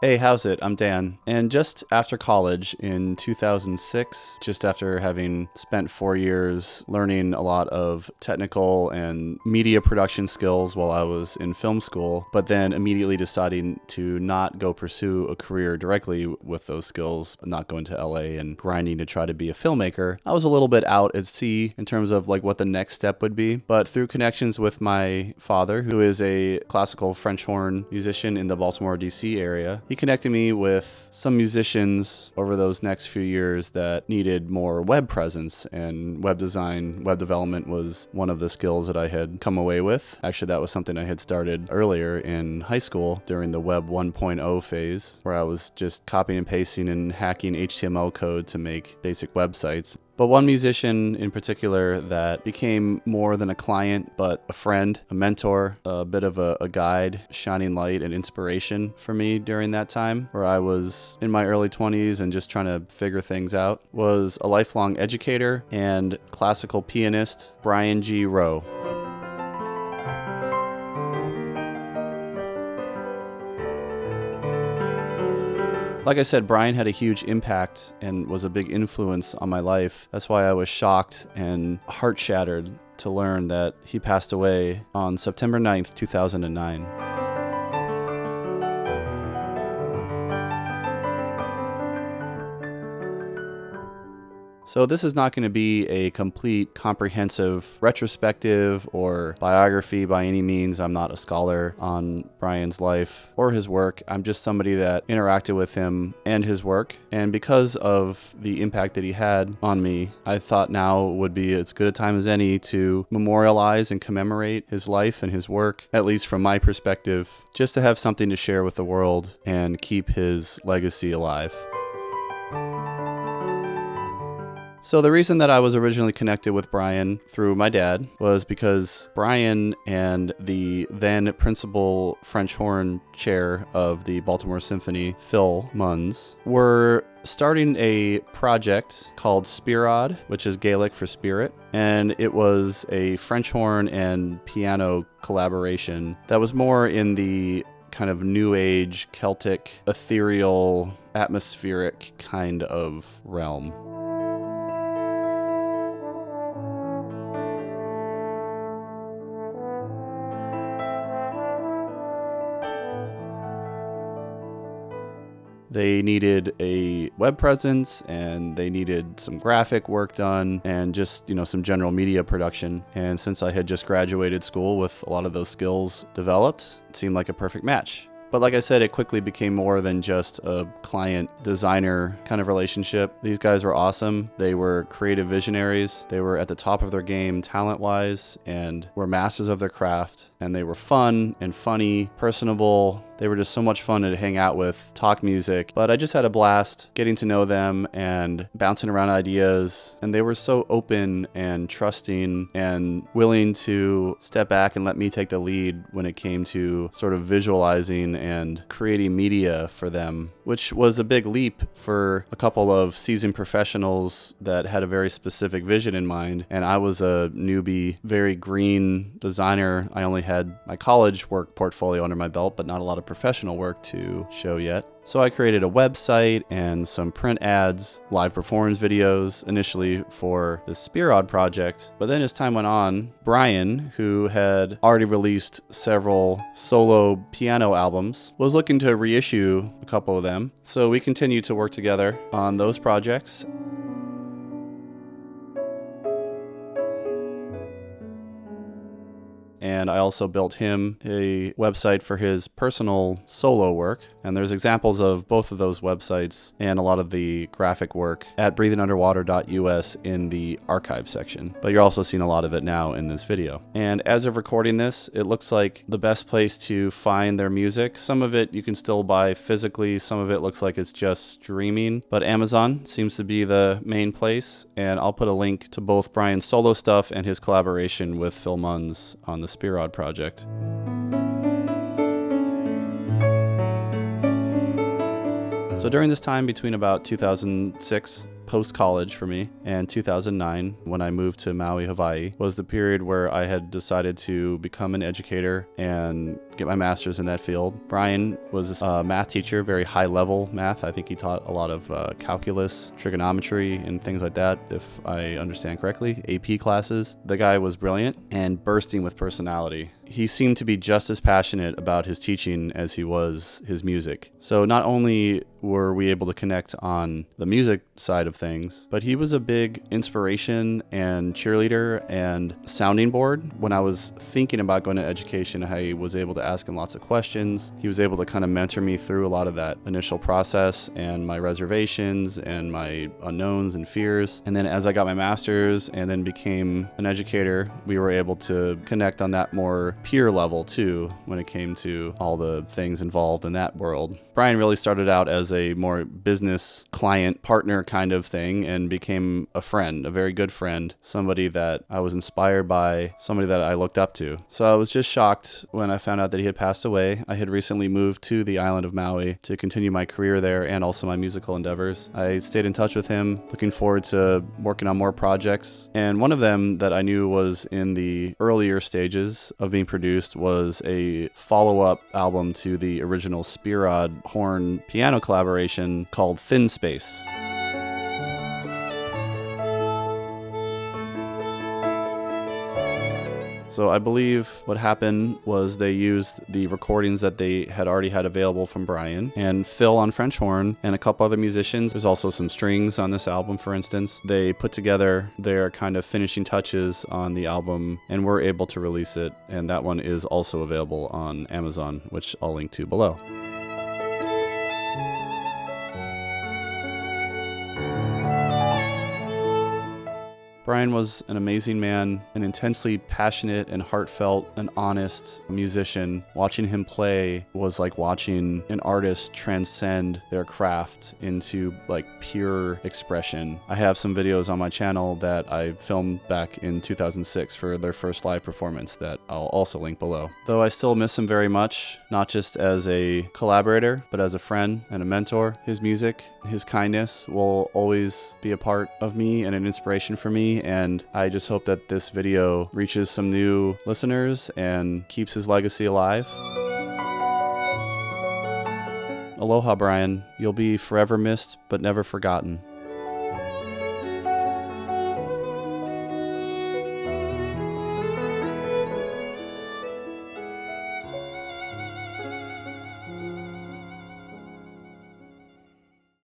Hey, how's it? I'm Dan. And just after college in 2006, just after having spent 4 years learning a lot of technical and media production skills while I was in film school, but then immediately deciding to not go pursue a career directly with those skills, not going to LA and grinding to try to be a filmmaker, I was a little bit out at sea in terms of like what the next step would be. But through connections with my father, who is a classical French horn musician in the Baltimore, DC area, he connected me with some musicians over those next few years that needed more web presence, and web design, web development was one of the skills that I had come away with. Actually, that was something I had started earlier in high school during the Web 1.0 phase, where I was just copying and pasting and hacking HTML code to make basic websites. But one musician in particular that became more than a client, but a friend, a mentor, a bit of a guide, shining light and inspiration for me during that time, where I was in my early 20s and just trying to figure things out, was a lifelong educator and classical pianist, Bryan Rowe. Like I said, Bryan had a huge impact and was a big influence on my life. That's why I was shocked and heart-shattered to learn that he passed away on September 9th, 2009. So this is not going to be a complete, comprehensive retrospective or biography by any means. I'm not a scholar on Bryan's life or his work. I'm just somebody that interacted with him and his work. And because of the impact that he had on me, I thought now would be as good a time as any to memorialize and commemorate his life and his work, at least from my perspective, just to have something to share with the world and keep his legacy alive. So the reason that I was originally connected with Bryan through my dad was because Bryan and the then principal French horn chair of the Baltimore Symphony, Phil Munns, were starting a project called Spirod, which is Gaelic for spirit, and it was a French horn and piano collaboration that was more in the kind of new age, Celtic, ethereal, atmospheric kind of realm. They needed a web presence and they needed some graphic work done and just, some general media production. And since I had just graduated school with a lot of those skills developed, it seemed like a perfect match. But like I said, it quickly became more than just a client-designer kind of relationship. These guys were awesome. They were creative visionaries. They were at the top of their game talent-wise and were masters of their craft. And they were fun and funny, personable. They were just so much fun to hang out with, talk music. But I just had a blast getting to know them and bouncing around ideas. And they were so open and trusting and willing to step back and let me take the lead when it came to sort of visualizing and creating media for them, which was a big leap for a couple of seasoned professionals that had a very specific vision in mind. And I was a newbie, very green designer. I only had my college work portfolio under my belt, but not a lot of professional work to show yet. So I created a website and some print ads, live performance videos, initially for the Spirod project. But then as time went on, Bryan, who had already released several solo piano albums, was looking to reissue a couple of them. So we continued to work together on those projects. And I also built him a website for his personal solo work. And there's examples of both of those websites and a lot of the graphic work at breathingunderwater.us in the archive section. But you're also seeing a lot of it now in this video. And as of recording this, it looks like the best place to find their music. Some of it you can still buy physically. Some of it looks like it's just streaming. But Amazon seems to be the main place. And I'll put a link to both Bryan's solo stuff and his collaboration with Phil Munns on the Spirod project. So during this time between about 2006, post-college for me, and 2009, when I moved to Maui, Hawaii, was the period where I had decided to become an educator and get my master's in that field. Bryan was a math teacher, very high level math. I think he taught a lot of calculus, trigonometry, and things like that, if I understand correctly, AP classes. The guy was brilliant and bursting with personality. He seemed to be just as passionate about his teaching as he was his music. So not only were we able to connect on the music side of things, but he was a big inspiration and cheerleader and sounding board. When I was thinking about going to education, I was able to ask him lots of questions. He was able to kind of mentor me through a lot of that initial process and my reservations and my unknowns and fears. And then as I got my master's and then became an educator, we were able to connect on that more peer level too when it came to all the things involved in that world. Bryan really started out as a more business client partner kind of thing and became a friend, a very good friend, somebody that I was inspired by, somebody that I looked up to. So I was just shocked when I found out that he had passed away. I had recently moved to the island of Maui to continue my career there and also my musical endeavors. I stayed in touch with him, looking forward to working on more projects. And one of them that I knew was in the earlier stages of being produced was a follow-up album to the original Spearod horn piano collaboration called Thin Space. So I believe what happened was they used the recordings that they had already had available from Bryan and Phil on French horn and a couple other musicians. There's also some strings on this album, for instance. They put together their kind of finishing touches on the album and were able to release it. And that one is also available on Amazon, which I'll link to below. Bryan was an amazing man, an intensely passionate and heartfelt and honest musician. Watching him play was like watching an artist transcend their craft into like pure expression. I have some videos on my channel that I filmed back in 2006 for their first live performance that I'll also link below. Though I still miss him very much, not just as a collaborator, but as a friend and a mentor. His music, his kindness will always be a part of me and an inspiration for me. And I just hope that this video reaches some new listeners and keeps his legacy alive. Aloha, Bryan. You'll be forever missed, but never forgotten.